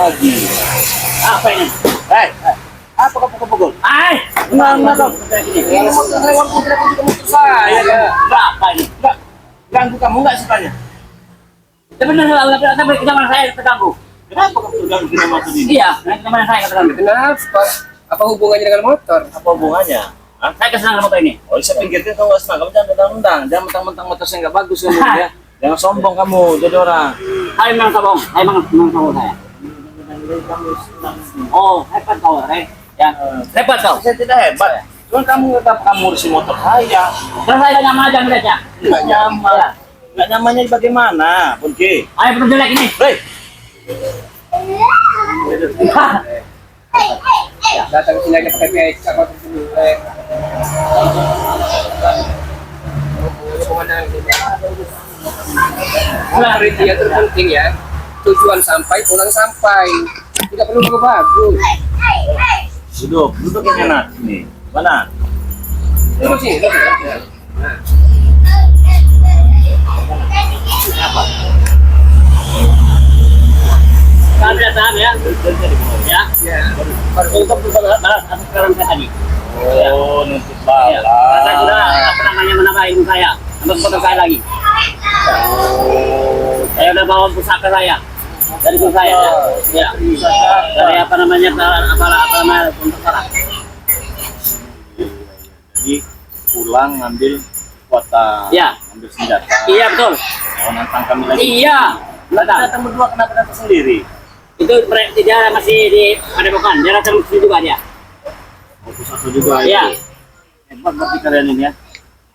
lagi. Apa ini? Apa kau pukul-pukul? Enggak. Ini motor lewat motor saya. Berapa ini? Enggak. Ganggu kamu enggak sukanya? Tapi zaman saya terganggu. Kenapa kamu terganggu dengan motor ini? Iya, zaman saya terganggu. Kenapa? Apa hubungannya dengan motor? Apa hubungannya? Hah? Saya kesenangan motor ini. Oh, saya pinggirkan kamu nggak senang. Kamu jangan undang-undang. Jangan mentang-mentang motor saya nggak bagus kamu ya. Jangan sombong kamu jadi orang. Saya memang sombong. Saya memang sombong saya. Oh, hebat kau, Rek. Ya, hebat kau. Saya tidak hebat. Cuma kamu tetap kamu urusin motor saya. Terus saya nyaman aja ngeliatnya. Nggak nyaman. Nggak nyamannya bagaimana, Punki? Ayo belum jelek ini. Hei, Datang ke sini aja pakai becak atau dulu. Kriteria terpenting ya. Tujuan sampai, pulang sampai. Tidak perlu bagus. duduk yang enak. Nih, mana? Duduk sini, duduk. Nah. Paham ya? Ya. Ya. Untuk balas sekarang saya tadi. Oh, nuntut Ya. Saya sudah balas. apa namanya menambah ilmu saya. Untuk foto saya lagi. Saya udah bawa pusaka saya dari guru saya. Ya. Dari apa namanya untuk salah. Jadi pulang ngambil kuota, Ya. ngambil senjata. Iya betul. Mau nantang kami lagi. Iya. Betul. Datang berdua kenapa datang sendiri? Itu dia masih di Padepokan. Dia datang ke sini juga dia. Oh, pusaka juga. Iya. Hebat berarti kalian ini ya.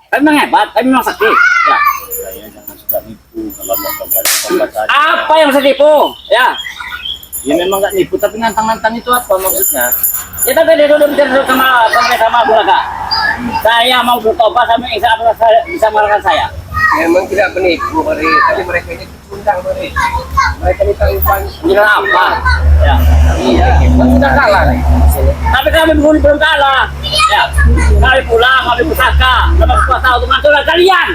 Kami memang hebat, kami memang sakti. Ya. Saya jangan suka nipu kalau mau coba saja. Apa yang bisa tipu? Ya. Ya memang nggak nipu, tapi nantang-nantang itu apa maksudnya? Ya tapi dia dulu bicara sama Buraga. Saya mau bertobat sama Isa apa saya bisa mengalahkan saya. Memang tidak penipu, Mari. Tapi mereka ini undang, Mari. Mereka ini tanggupan. Bilang apa? Ya. Iya, kita sudah kalah. Tapi kami belum kalah. Ya. Kami pulang, kami pusaka, dapat kuasa untuk mengaturkan kalian.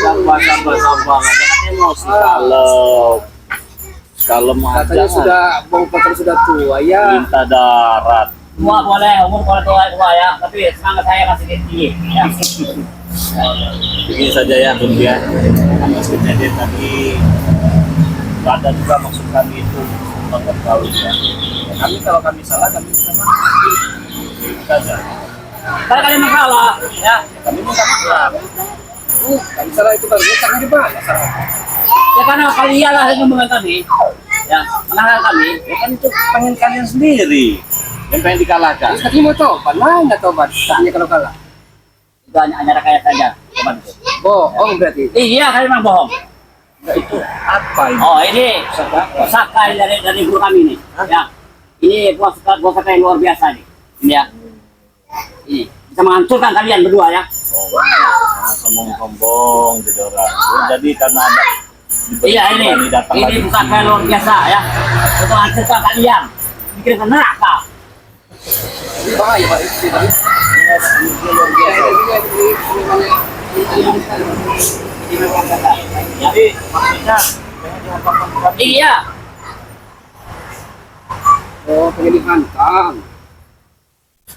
Sabar. Jangan emosi kalau mau Katanya sudah bang Patar sudah tua ya. minta darat. Tua boleh, umur boleh tua ya. Tapi semangat saya masih tinggi. Ya. Begini saja ya, Bung ya. Maksudnya dia tadi ada juga maksud kami itu untuk tahu ya. Kami kalau kami salah kami minta maaf. Itu saja. Kalau kalian kalah, ya. Kami minta maaf. Kami salah itu baru letaknya di mana? Salah. Ya karena kalian lah yang membangun kami. Ya, menangkan kami. Ya kan itu pengen kalian sendiri yang pengen dikalahkan. Terus katanya mau tobat, mana tobat? Tanya kalau kalah. Itu hanya kayak saja. Cuman itu. Bohong berarti. Iya, kalian memang bohong. Nah, itu apa ini? Oh, ini Pusaka apa? pusaka dari guru kami nih. Ya. Ini pusaka yang luar biasa nih. Ini ya. Ini bisa menghancurkan kalian berdua ya. Sombong-sombong jadi orang. Jadi karena ada Iya ini datang lagi. pusaka yang luar biasa ya. Untuk menghancurkan kalian. Bikin ke neraka. Ini bahaya, Pak. Ini bahaya. Jadi maksudnya jangan diapa-apakan kami. Iya. Oh, pengen dihantam.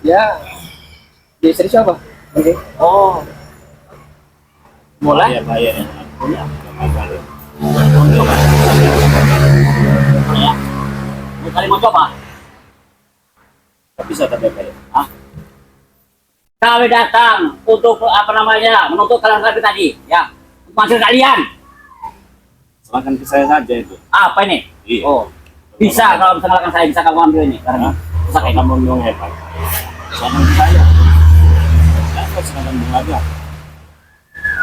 Ya. Dia istri siapa? Oke. Oh, Boleh? bahaya ya. Ya. Ini kalian mau coba? Gak bisa tapi apa ya? Hah? Kami datang untuk apa namanya menuntut kalian tadi ya. Maksud kalian Serahkan ke saya saja itu. apa ini? Iya. Oh, bisa kalau misalkan saya bisa kamu ambil ini karena pusaka Kalau ini. kamu memang hebat. Serahkan ke saya. Saya serahkan dengan aja.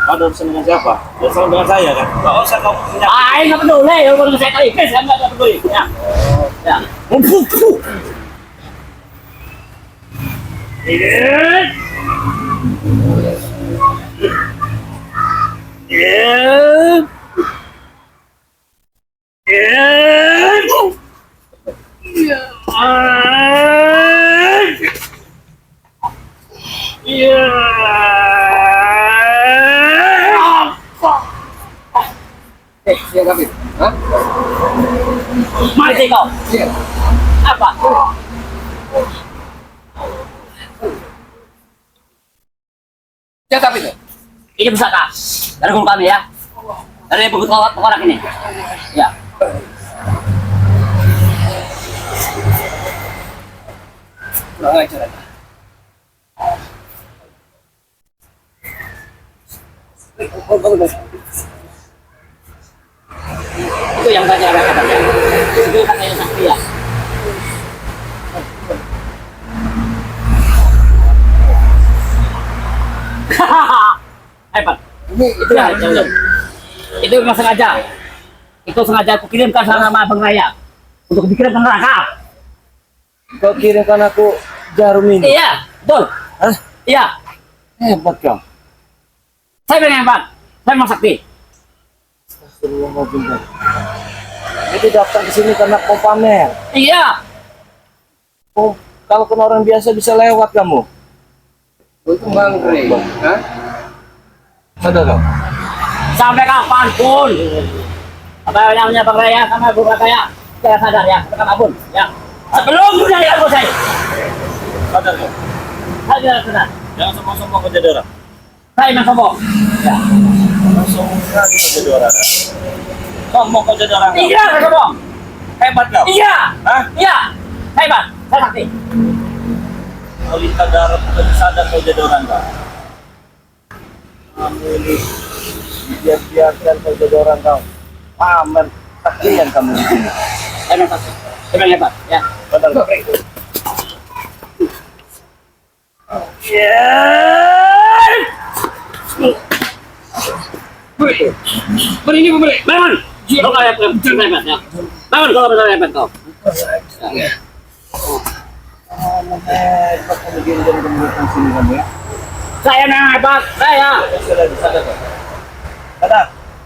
Kau ada urusan dengan siapa? Ya sama dengan saya kan. Gak usah kau punya. Ah, nggak peduli, kalau saya kali saya nggak peduli. Ya, ya. Siapa itu? Hah? Mati kau. Iya. Apa? Ya tapi itu. Ini pusaka dari guru kami ya. Dari buku orang ini. Ya. Kurang ajar. Itu yang saya katakan. Itu katanya sakti ya. Hebat. Itu ya, itu memang sengaja. Itu sengaja aku kirimkan sama Bang Raya untuk dikirim ke neraka. Kau kirimkan aku jarum ini. Iya, betul. Hah? Iya, Hebat kau. saya memang hebat. Saya memang sakti. Astagfirullahaladzim. Itu datang ke sini karena kau pamer. Iya, Kalau kena orang biasa bisa lewat kamu. Itu Bang Rey. Hah? Sadar kau? sampai kapanpun. Apa yang namanya Bang Raya sama Bu Raya, saya sadar ya, tetap abun. Ya, sebelum sudah ya bos saya. Sadar kau? Saya tidak sadar. Jangan sombong-sombong kau jadi orang. Saya memang sombong. Ya. Sombong sekali kau jadi orang. Sombong kau jadi orang. Iya, saya sombong. Hebat kau. Iya, Hah? iya, hebat. Saya sakti. Kau lintah darah bukan sadar kau jadi orang kau. Kamu ini biar-biarkan kau jadi orang kau. Pamer saktian kamu di sini. Saya memang sakti. Saya memang hebat. Ya. Sadar kau? Beri ini beri. Bangun. Kau kalau hebat ya. Bangun kalau betul hebat kau. Ya. Kamu hebat kamu diam-diam kamu datang sini kamu ya. Saya memang hebat. Saya. Sadar kau? Sadar.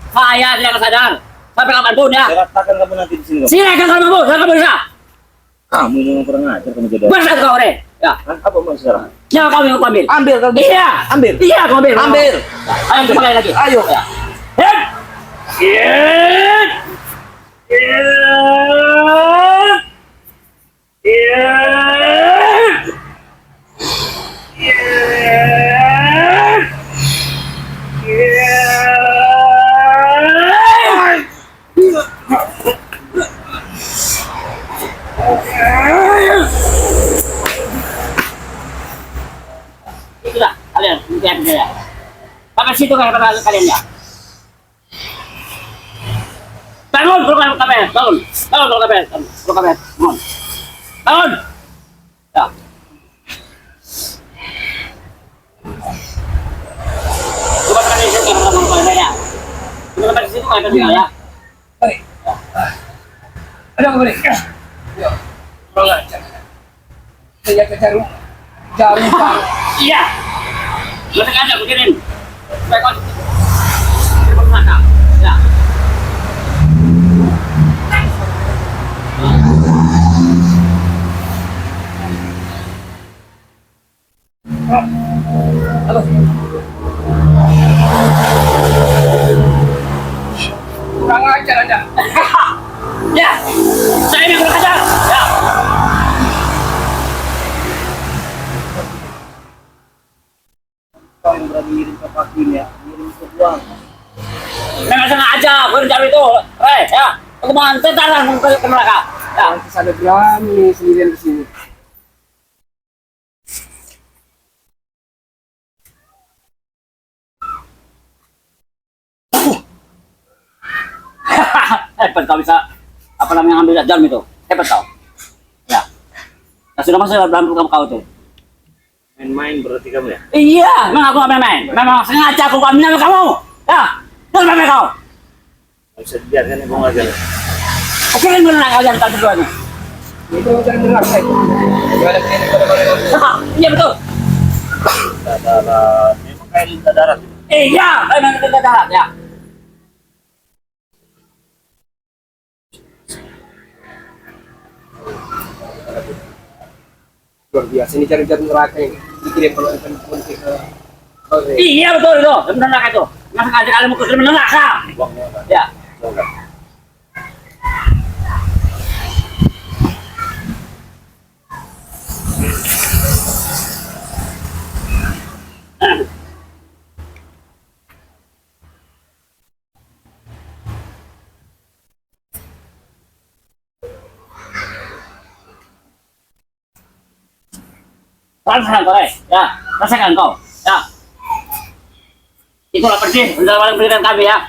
Saya tidak sadar. Sampai kapanpun ya. Saya ratakan kamu nanti di sini kamu. Silakan kalau mampu. Saya kamu bisa. Kamu memang kurang ajar kamu jadi orang. Bersatu kau deh. Ya. Hah? Apa mau sekarang? Nyawa kau yang kau ambil. Ambil kau. Iya. Ambil. Iya kau ambil. Ambil. Ayo kita pakai lagi. Ayo. Ya. Hit. Hit. Hit. Hit. Itulah kalian, lihat ya. Pakai situ kan kalian ya. Bangun, bangun kabel, bangun, bangun kabel, bangun, bangun. Ya. Coba pakai situ kan bangun ya. Coba pakai situ kan ya. Beri. Ada apa beri? Ya. Kurang ajar. Saya ke jarum. Jarum. Iya. Mereka aja begini. Supaya kau bersaka. Ya. Halo. Kurang ajar Anda. Ya. Saya ini kurang ajar. Ya. Kau yang berani ngirim ke Pakin ya, ngirim ke Buang. Memang sengaja kerja itu. Ya. Aku mau tentara ke neraka. Ya. Nanti saya berani sendirian di sini. Hebat kau bisa apa namanya ngambil jarum itu. Hebat kau. Ya. Nah, sudah masuk dalam kamu kau itu. Main-main berarti kamu ya? Iya, memang aku nggak main-main. Memang sengaja aku ambil kamu. Ya. Terus main kau. Nggak bisa dibiarkan ibu ngajar. Oke, kan benar kalian tak berduanya. Itu dari neraka itu. Gimana begini pada Iya betul. Darat, memang kayak lintah darat. Iya, memang kita darat ya. luar biasa ini jarum-jarum neraka yang dikirim kalau akan ke Iya betul itu, benar neraka itu. Masa aja kalian mau ke neraka. Buangnya kan? Ya. Buang kan? Rasakan kau, ya. Rasakan kau, ya. Itulah pedih dalam pendidikan kami ya.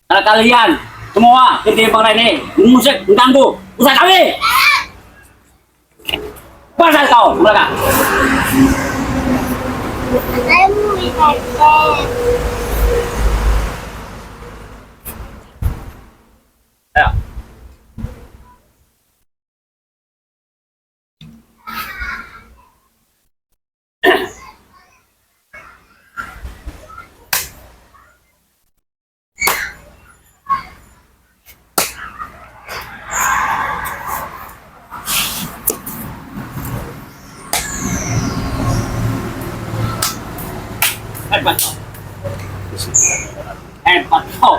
Karena kalian semua tim Bang ini musik mengganggu usaha kami. Pasal kau mereka. Ya. Hebat kau. Hebat kau.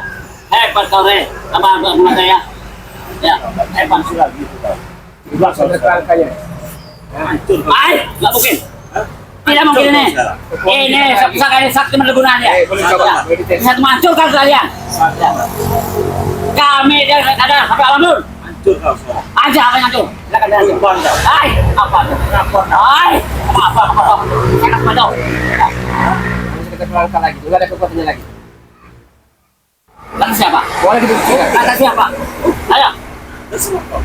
Hebat kau, Re. Apa saya? Ya, hebat sudah gitu kau. Buat saudara kaya. Hancur. Ay, nggak mungkin. Tidak mungkin ini. Ini sakti mendergunanya. Boleh coba. Bisa menghancurkan kalian. Kami ada sampai alamun. Hancur kau sekarang. Aja apa yang hancur? Silakan jalan. Tumpang kau. Ay, apa tuh? Ay, apa? Saya kasih tahu. Kita keluarkan lagi. Juga ada kekuatannya lagi. Kata siapa? Boleh dibuktikan. Kata siapa? Ayo. Terserah kau.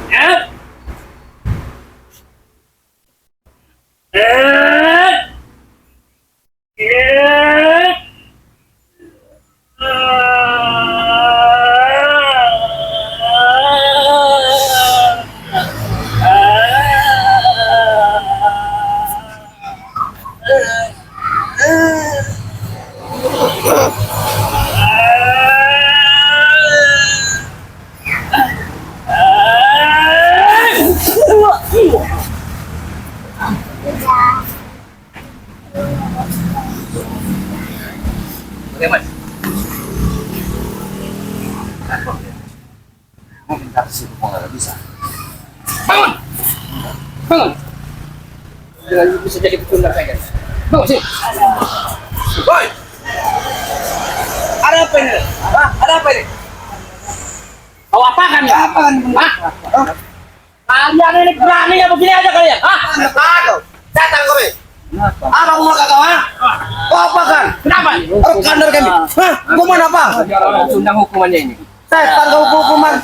Bagaimana? Mau minta sih mau nggak bisa. Bangun! Bangun! Jangan bisa jadi petundar saya. Bangun sih. Boy! Ada apa ini? Hah? Ada apa ini? Kau apakan ya? Apaan? Hah? Kalian ini berani ya begini aja kalian? Hah? Aduh, datang kau. Apa mau kau ha? Kau apa kan? Kenapa? Rekan dari kami. Hah? Hukuman apa? Orang undang hukumannya ini. Saya tanggal hukuman.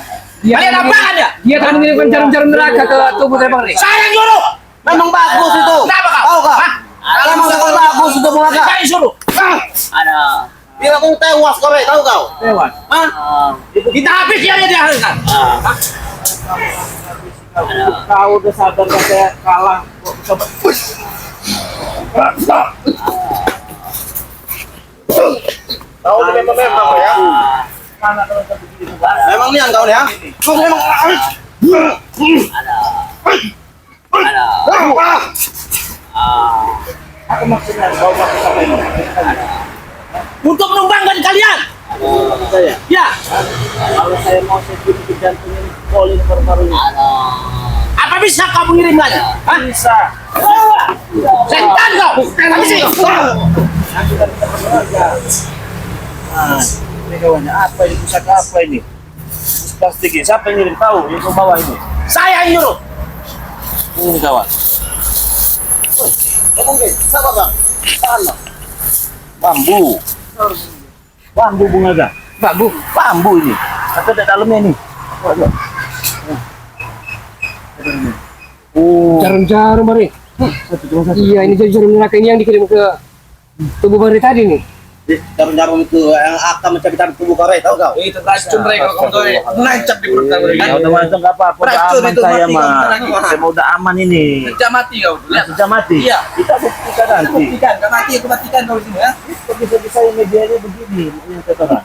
Kalian apaan ya? Dia akan mengirimkan jarum-jarum neraka ke tubuh saya Bang Ri. Saya yang nyuruh. Memang bagus itu. Kenapa kau? Tahu kau? Hah? Memang sangat bagus itu mulaka. Saya yang suruh. Ada. Bila kau tewas kau, tahu kau? Tewas. Hah? Kita habis dia diharuskan. Kau udah sadar kan saya kalah. Coba. Tahu memang ya. Mana kalau begini memang nih kau ya. Kau memang aku maksudnya kau maksud apa ini? Untuk menumbangkan kalian. Saya. Ya. Kalau saya mau sedikit jantungin polin paru-parunya. Apa bisa kau mengirimkannya? Hah? Bisa. Setan kau. Apa sih? Nanti kan kita berkeluarga. Nah, ini kawannya apa ini? Pusaka apa ini? Pus plastik ini. Siapa yang ngirim tahu? Yang kau bawa ini. Saya yang nyuruh. Ini kawan. Ngomong ke, siapa bang? Sana. Bambu. Bambu bunga gak? Bambu ini. Atau di dalamnya ini. Waduh. Oh. Jarum-jarum Bang Ri. Iya, ini jarum neraka ini yang dikirim ke tubuh Bang Ri tadi nih. Jarum-jarum itu yang akan mencabitkan tubuh kau, tahu kau? Itu racun Ri kalau kamu nancap di perut kamu. Ya udah macam nggak apa-apa, udah Racun aman itu saya mati, mah. kamu. Saya mau udah aman ini. Sejak mati kau. Lihat. Sudah mati. Iya. Kita buktikan nanti. Buktikan, enggak mati aku matikan kau di sini ya. Kok bisa-bisa medianya begini? Yang tertera.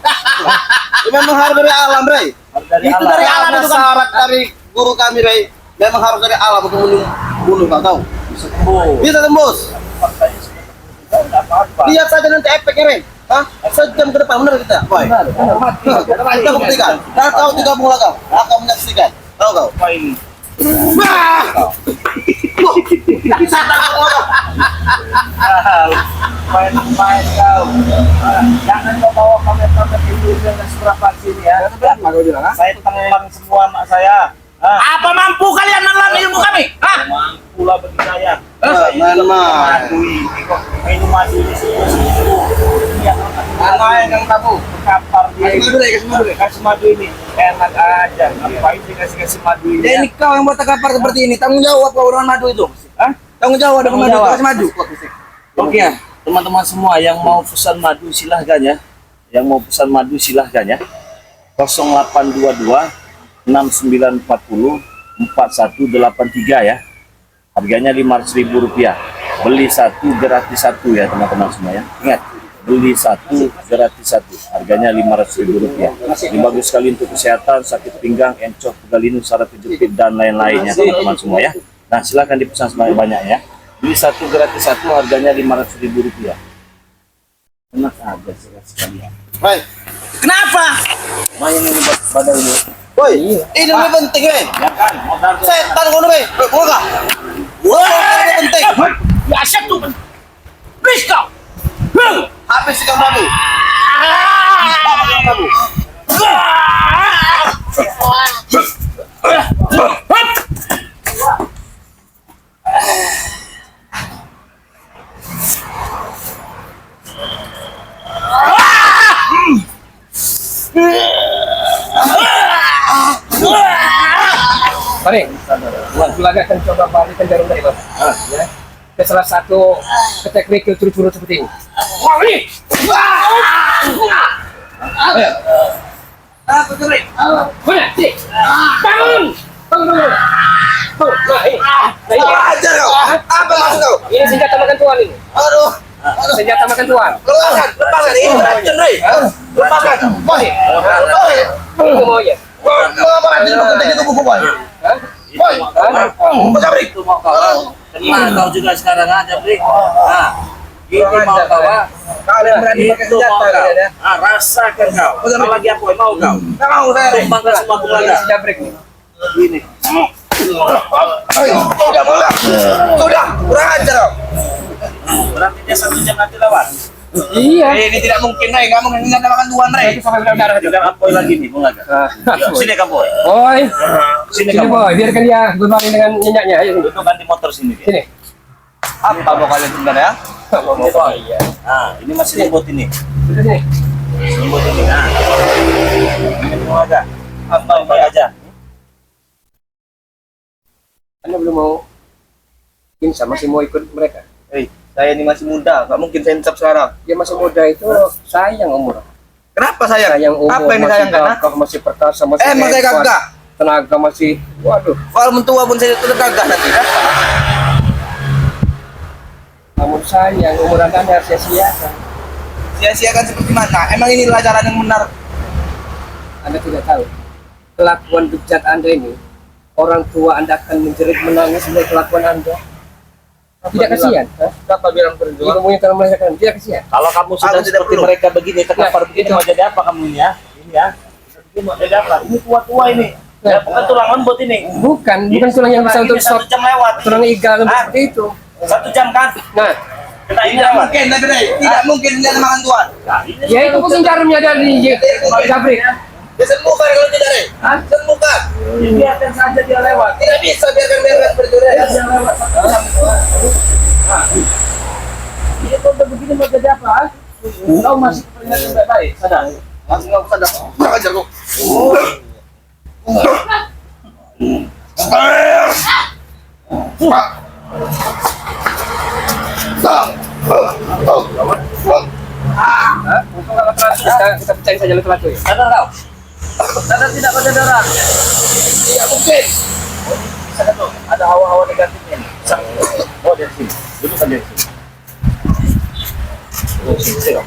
Memang harus dari alam, Ray. Dari Itu alam. dari Alam alam itu itu kan. syarat dari guru kami, Ray. Memang harus dari alam untuk membunuh kau tahu. Sembuh. Bisa tembus. Faktanya sudah terbukti, nggak apa-apa. Lihat saja nanti efeknya, Ray. Hah? Sejam ke depan benar kita. Boy. Benar, benar. Mati. Kita buktikan. Dan kau 30 lah kau. Akan menyaksikan. Tahu kau? Apa ini? Main-main kau. Jangan kau bawa pamer-pamer itu yang seberapa sini ya. Apa kau bilang? Saya telan semua mak saya. Apa mampu kalian menelan ilmu kami? Hah? Mampu lah bagi saya. Mana naman? Madu ini kok minum madu di sini. Iya, Mana yang tabu? kapar dia. Kasih madu, Kasih madu ini. Enak aja. Ngapain dikasih madu ini? Ya ini kau yang buat kapar seperti ini. Tanggung jawab kau orang madu itu. Hah? Tanggung jawab ada Tanggung madu, jawab. kasih madu. Oke ya, teman-teman semua yang mau pesan madu silahkan ya. Yang mau pesan madu silahkan ya. 0822 6940 4183 ya. Harganya Rp500.000. Beli satu gratis satu ya teman-teman semua ya. Ingat, beli satu gratis satu. Harganya Rp500.000. Ini bagus sekali untuk kesehatan, sakit pinggang, encok, pegalinu, saraf kejepit dan lain-lainnya teman-teman semua ya. Nah, silahkan dipesan sebanyak-banyak ya. Beli satu gratis satu, harganya Rp500.000. Enak aja sekali ya. Woi, kenapa? Main ini buat badan ini. Woi, ini lebih penting, weh. Ya kan, modal tuh. Setan kau weh. Gua enggak. Wah, ini penting. Ya asyik tuh. Please kau. Habis kau madu. Madu. Mari, Bulaga akan coba balikan jarum tadi, Bang. Ya. Ke salah satu teknik curut-curut seperti ini. Wah, ini! Ayo. Apa tuh, Rek? Mana? Sini. Bangun! Bangun, bangun. Bangun. Nah, ini. Nah, ini. Ajar kau. Apa maksud kau? Ini senjata makan tuan ini. Aduh. Senjata makan tuan. Lepaskan ini beracun, Rek. Lepaskan. Woi. Woi. Bangun semuanya. Mau apa racun kau penting itu buku, Boy? Hah? Woi. Mau cabrik. Itu mau kau. Tenang kau juga sekarang aja, Bri. Nah, ini mau kau. Ah. Kalian berani pakai Itu mau senjata kau. kalian ya? Ah, rasakan kau. Apa lagi apa mau kau? Enggak mau saya, Rek. Tumbangkan semua Ini keluarga. senjata break nih. Ini. Ayo, sudah. Sudah, kurang ajar kau. Berarti dia 1 jam nanti lewat. Iya. Ini tidak mungkin, Rek. Kamu nggak ada makan tuan, Rek. Itu sampai berdarah juga. Jangan apoy lagi nih, Bung Laga. Yuk, sini kamu. Oi, Sini sini kamu. boy, biarkan dia bermain dengan nyenyaknya. Ayo sini. Dudukkan di motor sini. dia. Sini. Apa mau kalian sebenarnya? Ini, Boy. Nah, ini masih lembut ini. Sudah sini. Lembut ini. Nah. Ini Bung Laga. Apa aja. Anda belum mau insya masih mau ikut mereka. Hei, saya ini masih muda, nggak mungkin saya insap sekarang. Dia masih muda itu sayang umur. Kenapa sayang? Sayang umur. Apa yang masih disayangkan? gagah, masih perkasa, masih Emang saya hebat. gagah. Tenaga masih, waduh. Kalau mentua pun saya tetap gagah nanti. Namun sayang umur Anda harus sia-siakan. Sia-siakan seperti mana? Emang inilah jalan yang benar. Anda tidak tahu kelakuan bejat Anda ini, orang tua Anda akan menjerit menangis melihat kelakuan Anda. Tidak kasihan? Hah? Siapa bilang berjuang? Ilmunya kalau melahirkan tidak kasihan. Kalau kamu sudah Aku tidak seperti perlu. mereka begini, terkapar Nah, begini, itu. mau jadi apa kamu ini ya? Ini ya. Ini mau jadi apa? Ini tua-tua ini. Ya, bukan tulang lembut ini. Bukan tulang yang bisa untuk Ini 1 jam lewat. tulang iga lembut Ah. seperti itu. 1 jam kan? Nah, Kena ini Tidak lewat. mungkin, tapi Rek. Tidak mungkin dia ada makan tuan. Nah, ini ya itu mungkin jarumnya ada di jabrik. Dia sembuhkan kalau tidak, Rek. Sembuhkan. Ya, biarkan saja dia lewat. Tidak bisa biarkan mereka seperti itu, Rek. Dia lewat 1 jam. Nah, ini kalau udah begini mau jadi apa? Kau masih peringatan baik-baik, sadar? Langsung nggak usah dah. Kurang ajar kau. Kita percaya saja laki-laki. Sadar kau? Sadar tidak pada darah? Tidak mungkin. Sadar tuh, ada hawa-hawa negatifnya nih. Oh, dari sini. Duduk kan dari sini. Duduk sini, sini kau.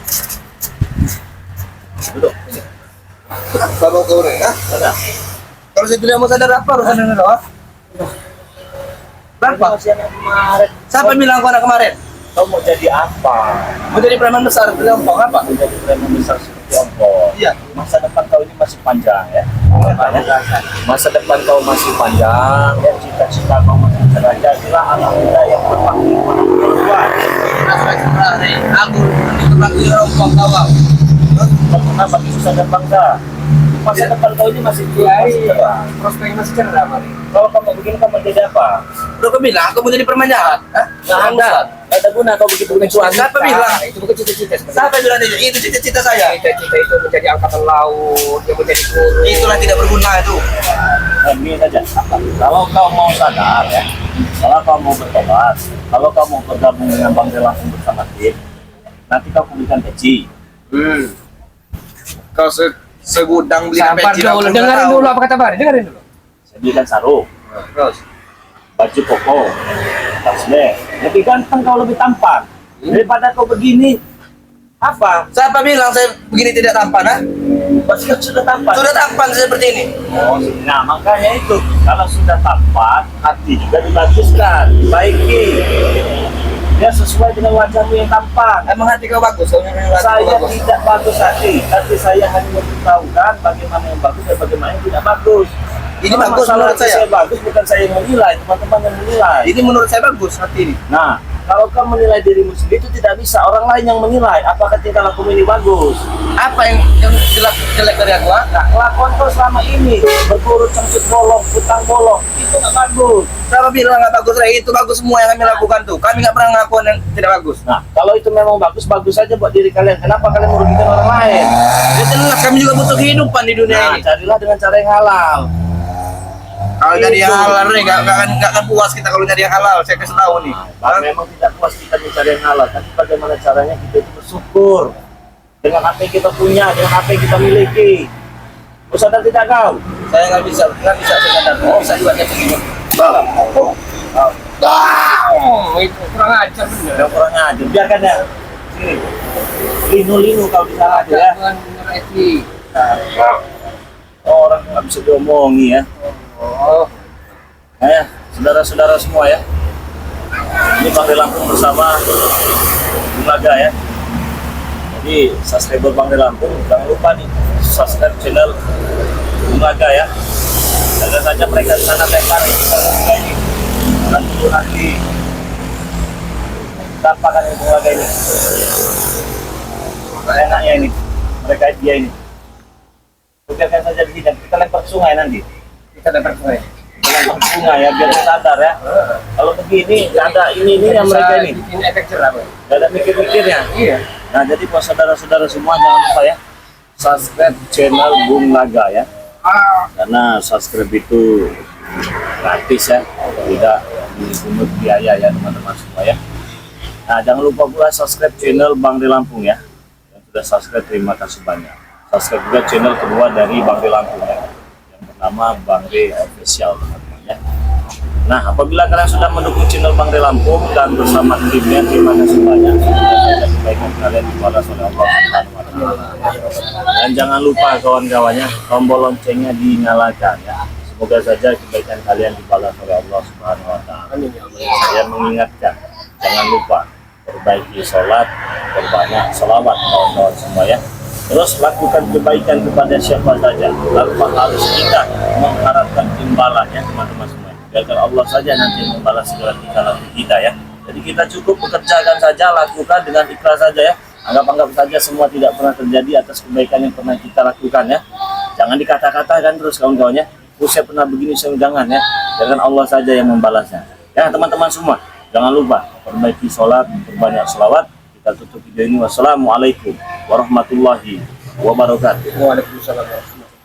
Duduk, sini. Bapak kau, Rek. Ya? Sadar. Kalau saya tidak mau sadar apa urusan ini, Rek? Berapa? Kasihan yang kemarin. Siapa bilang kau anak kemarin? Kau mau jadi apa? Mau jadi preman besar, bilang kau apa? Mau jadi preman besar seperti Ompong. Iya. Masa depan kau ini masih panjang ya. Makanya, masa depan kau masih panjang ya, cita-cita kau masih cerah. Jadilah anak muda yang berbakti pada orang tua. Aku berbakti orang tua kau. Tak pernah bagi susah dan bangsa. masa depan kau ini masih cerah. Prospeknya masih cerah, Mari. Kalau kamu begini kamu jadi apa? Udah aku bilang, aku mau jadi perempuan jahat. Hah? Nggak ada guna kau begitu begituan. Siapa bilang? Itu bukan cita-cita sebenarnya. Siapa yang bilang itu cita-cita saya? Cita-cita itu menjadi angkatan laut, dia menjadi guru. Itulah tidak berguna itu. Ini saja. Kalau kau mau sadar ya, kalau kau mau bertobat, kalau kau mau bergabung dengan Bang Del langsung bersama tim, nanti kau belikan peci. Kau segudang beli Sabar peci. dulu, dengerin dulu apa kata Bari, dengerin dulu. Saya belikan sarung, Terus. baju koko, tasnya. Lebih ganteng kau lebih tampan daripada kau begini. Apa? Siapa bilang saya begini tidak tampan, ha? Pasti kau sudah tampan. Sudah tampan seperti ini. Oh, nah makanya itu kalau sudah tampan hati juga dibaguskan, dibaiki. Dia sesuai dengan wajahmu yang tampan. Emang hati kau bagus, kau nyuruh hati Saya kau bagus. tidak bagus hati, tapi saya hanya memberitahukan bagaimana yang bagus dan bagaimana yang tidak bagus. Ini Kalau bagus masalah menurut hati saya. bagus bukan saya yang menilai, teman-teman yang menilai. Ini menurut saya bagus hati ini. Nah, kalau kamu menilai dirimu sendiri itu tidak bisa orang lain yang menilai apakah tingkah lakumu ini bagus. Apa yang jelek dari aku, ha? Nah, kelakuan kau selama ini berburu cengcut bolong, utang bolong, itu nggak bagus. Siapa bilang nggak bagus? Itu bagus semua yang kami lakukan tuh. Kami nggak pernah ngelakuin yang tidak bagus. Nah, kalau itu memang bagus, bagus saja buat diri kalian. Kenapa kalian merugikan orang lain? Ya jelas kami juga butuh kehidupan di dunia Nah, ini. carilah dengan cara yang halal. Kalau jadi yang Itu. halal, Rey, nggak akan puas kita kalau jadi yang halal. Saya kasih tahu nih. Kalau memang tidak puas kita mencari yang halal, tapi bagaimana caranya kita itu bersyukur dengan apa yang kita punya, dengan apa yang kita miliki. Kau sadar tidak kau? Saya nggak bisa saya sadar. Oh, saya juga kayak begini. Itu kurang ajar bener. Yang kurang ajar, biarkan ya. Sini. Linu-linu kau di sana tuh ya. Jangan bener Eti. Nah, orang nggak bisa diomongi ya. Oh, Nah ya, saudara-saudara semua ya. Ini Bang Del Lampung bersama Lembaga ya. Jadi subscriber Bang Del Lampung jangan lupa nih subscribe channel Lembaga ya. Jaga saja mereka di sana tekar ini. Nanti kita apakan ini Lembaga ini. Enaknya ini mereka dia ini. Biarkan saja di sini, kita lempar ke sungai nanti. kita dapat sungai. Lempar ke sungai ya, biar sadar ya. Kalau begini, nggak ada ini yang mereka ini. Bikin efek cerah, Bang. Nggak ada mikir-mikirnya. Iya. Nah, jadi buat saudara-saudara semua jangan lupa ya, subscribe channel Bung Naga ya. Karena subscribe itu gratis ya, tidak dipungut biaya ya teman-teman semua ya. Nah, jangan lupa pula subscribe channel Bang Del Lampung ya. Yang sudah subscribe terima kasih banyak. Subscribe juga channel kedua dari Bang Del Lampung ya, yang bernama Bang De Official teman-teman ya. Nah, apabila kalian sudah mendukung channel Bang Del Lampung dan bersama timnya, terima kasih banyak. Semoga saja kebaikan kalian dibalas oleh Allah Subhanahu wa Ta'ala. Dan jangan lupa kawan-kawannya, tombol loncengnya dinyalakan ya. Semoga saja kebaikan kalian dibalas oleh Allah Subhanahu wa Ta'ala. Amin ya Allah. Saya mengingatkan, jangan lupa perbaiki sholat, perbanyak sholawat kawan-kawan semua ya. Terus lakukan kebaikan kepada siapa saja, tanpa harus kita mengharapkan imbalan ya teman-teman semua. Biarkan Allah saja nanti yang membalas segala tingkah laku kita ya. Jadi kita cukup bekerjakan saja, lakukan dengan ikhlas saja ya. Anggap saja semua tidak pernah terjadi atas kebaikan yang pernah kita lakukan ya. Jangan dikata-katakan terus kawan-kawannya. Saya pernah begini, saya jangan ya. Biarkan Allah saja yang membalasnya. Ya teman-teman semua, jangan lupa perbaiki sholat, perbanyak sholawat. Kita tutup video ini. Wassalamualaikum warahmatullahi wabarakatuh. Waalaikumsalam warahmatullahi wabarakatuh.